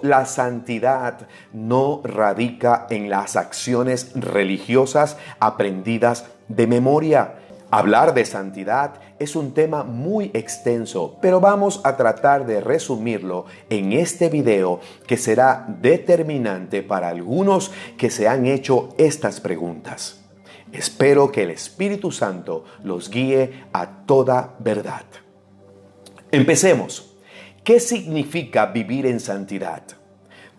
La santidad no radica en las acciones religiosas aprendidas de memoria. Hablar de santidad es un tema muy extenso, pero vamos a tratar de resumirlo en este video que será determinante para algunos que se han hecho estas preguntas. Espero que el Espíritu Santo los guíe a toda verdad. Empecemos. ¿Qué significa vivir en santidad?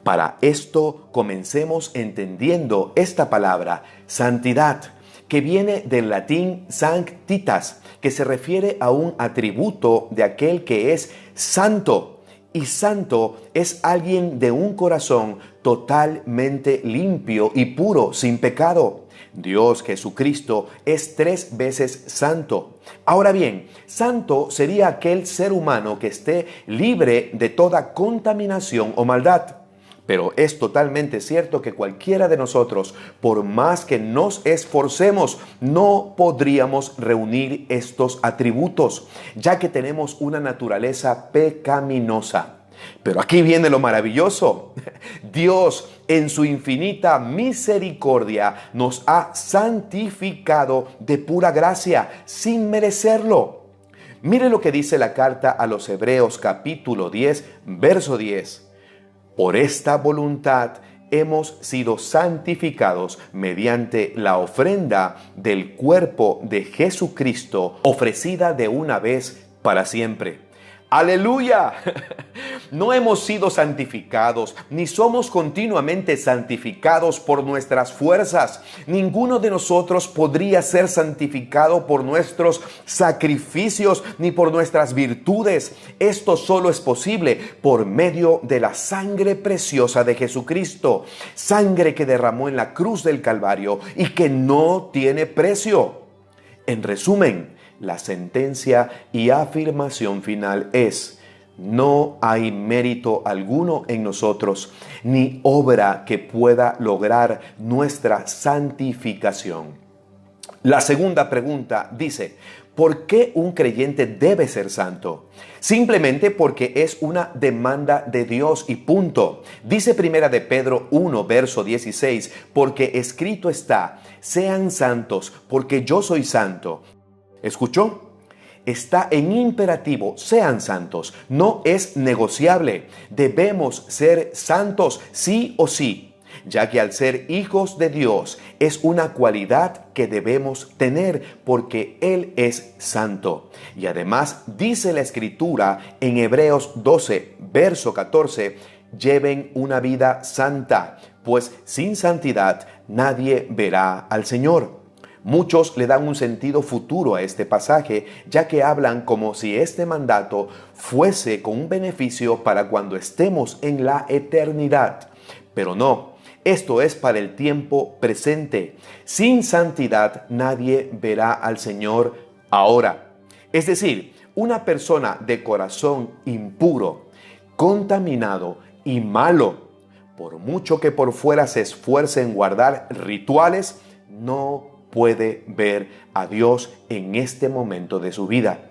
Para esto, comencemos entendiendo esta palabra, santidad, que viene del latín sanctitas, que se refiere a un atributo de aquel que es santo. Y santo es alguien de un corazón totalmente limpio y puro, sin pecado. Dios Jesucristo es 3 veces santo. Ahora bien, santo sería aquel ser humano que esté libre de toda contaminación o maldad. Pero es totalmente cierto que cualquiera de nosotros, por más que nos esforcemos, no podríamos reunir estos atributos, ya que tenemos una naturaleza pecaminosa. Pero aquí viene lo maravilloso. Dios, en su infinita misericordia, nos ha santificado de pura gracia, sin merecerlo. Mire lo que dice la carta a los Hebreos capítulo 10, verso 10. Por esta voluntad hemos sido santificados mediante la ofrenda del cuerpo de Jesucristo, ofrecida de una vez para siempre. ¡Aleluya! No hemos sido santificados, ni somos continuamente santificados por nuestras fuerzas. Ninguno de nosotros podría ser santificado por nuestros sacrificios, ni por nuestras virtudes. Esto solo es posible por medio de la sangre preciosa de Jesucristo. Sangre que derramó en la cruz del Calvario y que no tiene precio. En resumen, la sentencia y afirmación final es: no hay mérito alguno en nosotros, ni obra que pueda lograr nuestra santificación. La segunda pregunta dice: ¿por qué un creyente debe ser santo? Simplemente porque es una demanda de Dios y punto. Dice Primera de Pedro 1, verso 16, porque escrito está: sean santos, porque yo soy santo. ¿Escuchó? Está en imperativo, sean santos, no es negociable. Debemos ser santos sí o sí, ya que al ser hijos de Dios es una cualidad que debemos tener porque Él es santo. Y además dice la Escritura en Hebreos 12, verso 14, lleven una vida santa, pues sin santidad nadie verá al Señor. Muchos le dan un sentido futuro a este pasaje, ya que hablan como si este mandato fuese con un beneficio para cuando estemos en la eternidad. Pero no, esto es para el tiempo presente. Sin santidad nadie verá al Señor ahora. Es decir, una persona de corazón impuro, contaminado y malo, por mucho que por fuera se esfuerce en guardar rituales, no puede ver a Dios en este momento de su vida.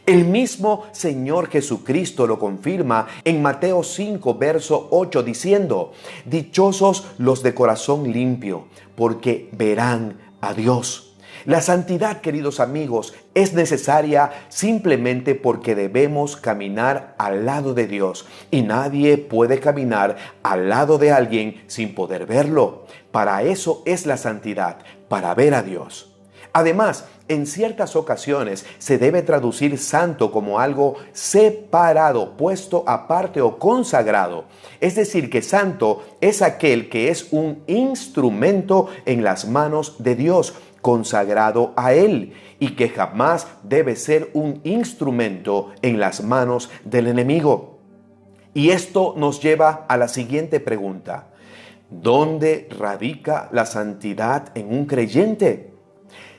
El mismo Señor Jesucristo lo confirma en Mateo 5, verso 8, diciendo: dichosos los de corazón limpio, porque verán a Dios. La santidad, queridos amigos, es necesaria simplemente porque debemos caminar al lado de Dios y nadie puede caminar al lado de alguien sin poder verlo. Para eso es la santidad, para ver a Dios. Además, en ciertas ocasiones se debe traducir santo como algo separado, puesto aparte o consagrado. Es decir, que santo es aquel que es un instrumento en las manos de Dios, consagrado a Él, y que jamás debe ser un instrumento en las manos del enemigo. Y esto nos lleva a la siguiente pregunta: ¿dónde radica la santidad en un creyente?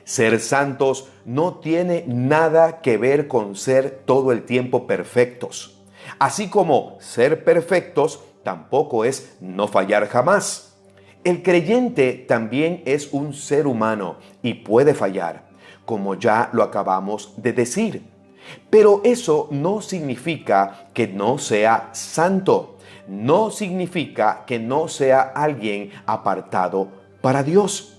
Ser santos no tiene nada que ver con ser todo el tiempo perfectos. Así como ser perfectos tampoco es no fallar jamás. El creyente también es un ser humano y puede fallar, como ya lo acabamos de decir. Pero eso no significa que no sea santo. no significa que no sea alguien apartado para Dios.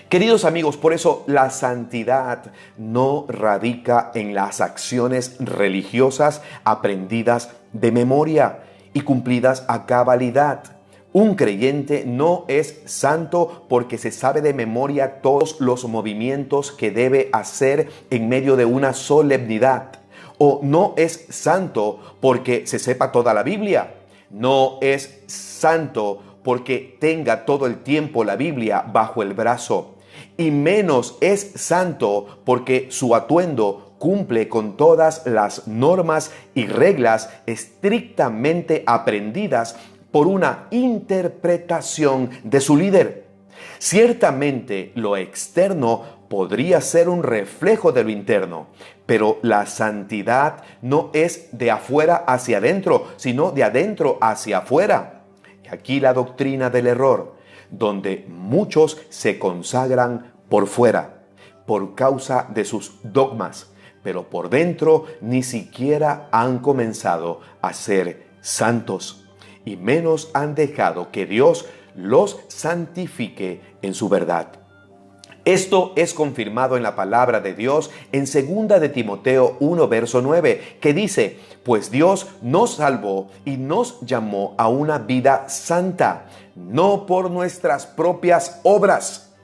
Queridos amigos, por eso la santidad no radica en las acciones religiosas aprendidas de memoria y cumplidas a cabalidad. Un creyente no es santo porque se sabe de memoria todos los movimientos que debe hacer en medio de una solemnidad. O no es santo porque se sepa toda la Biblia. No es santo porque tenga todo el tiempo la Biblia bajo el brazo. Y menos es santo porque su atuendo cumple con todas las normas y reglas estrictamente aprendidas por una interpretación de su líder. Ciertamente lo externo podría ser un reflejo de lo interno, pero la santidad no es de afuera hacia adentro, sino de adentro hacia afuera. Y aquí la doctrina del error, donde muchos se consagran por fuera, por causa de sus dogmas, pero por dentro ni siquiera han comenzado a ser santos, y menos han dejado que Dios los santifique en su verdad. Esto es confirmado en la palabra de Dios en 2 de Timoteo 1, verso 9, que dice: pues Dios nos salvó y nos llamó a una vida santa, no por nuestras propias obras.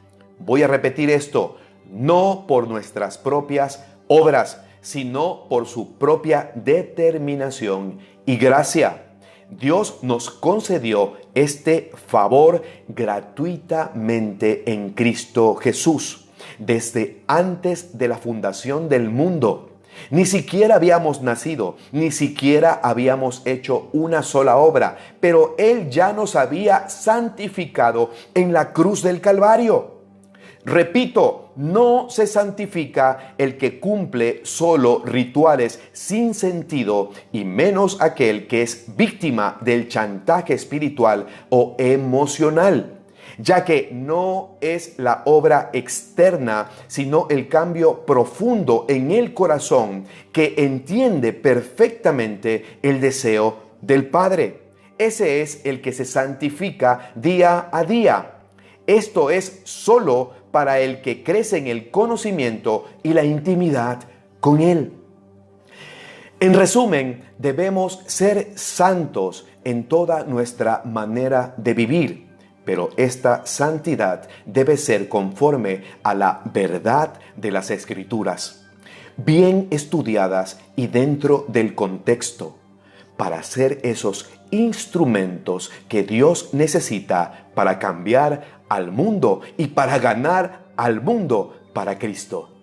Voy a repetir esto: no por nuestras propias obras, sino por su propia determinación y gracia. Dios nos concedió este favor gratuitamente en Cristo Jesús, desde antes de la fundación del mundo. Ni siquiera habíamos nacido, ni siquiera habíamos hecho una sola obra, pero Él ya nos había santificado en la cruz del Calvario. Repito, no se santifica el que cumple solo rituales sin sentido, y menos aquel que es víctima del chantaje espiritual o emocional, ya que no es la obra externa, sino el cambio profundo en el corazón que entiende perfectamente el deseo del Padre. Ese es el que se santifica día a día. Esto es solo para el que crece en el conocimiento y la intimidad con Él. En resumen, debemos ser santos en toda nuestra manera de vivir, pero esta santidad debe ser conforme a la verdad de las Escrituras, bien estudiadas y dentro del contexto, para ser esos instrumentos que Dios necesita para cambiar al mundo y para ganar al mundo para Cristo.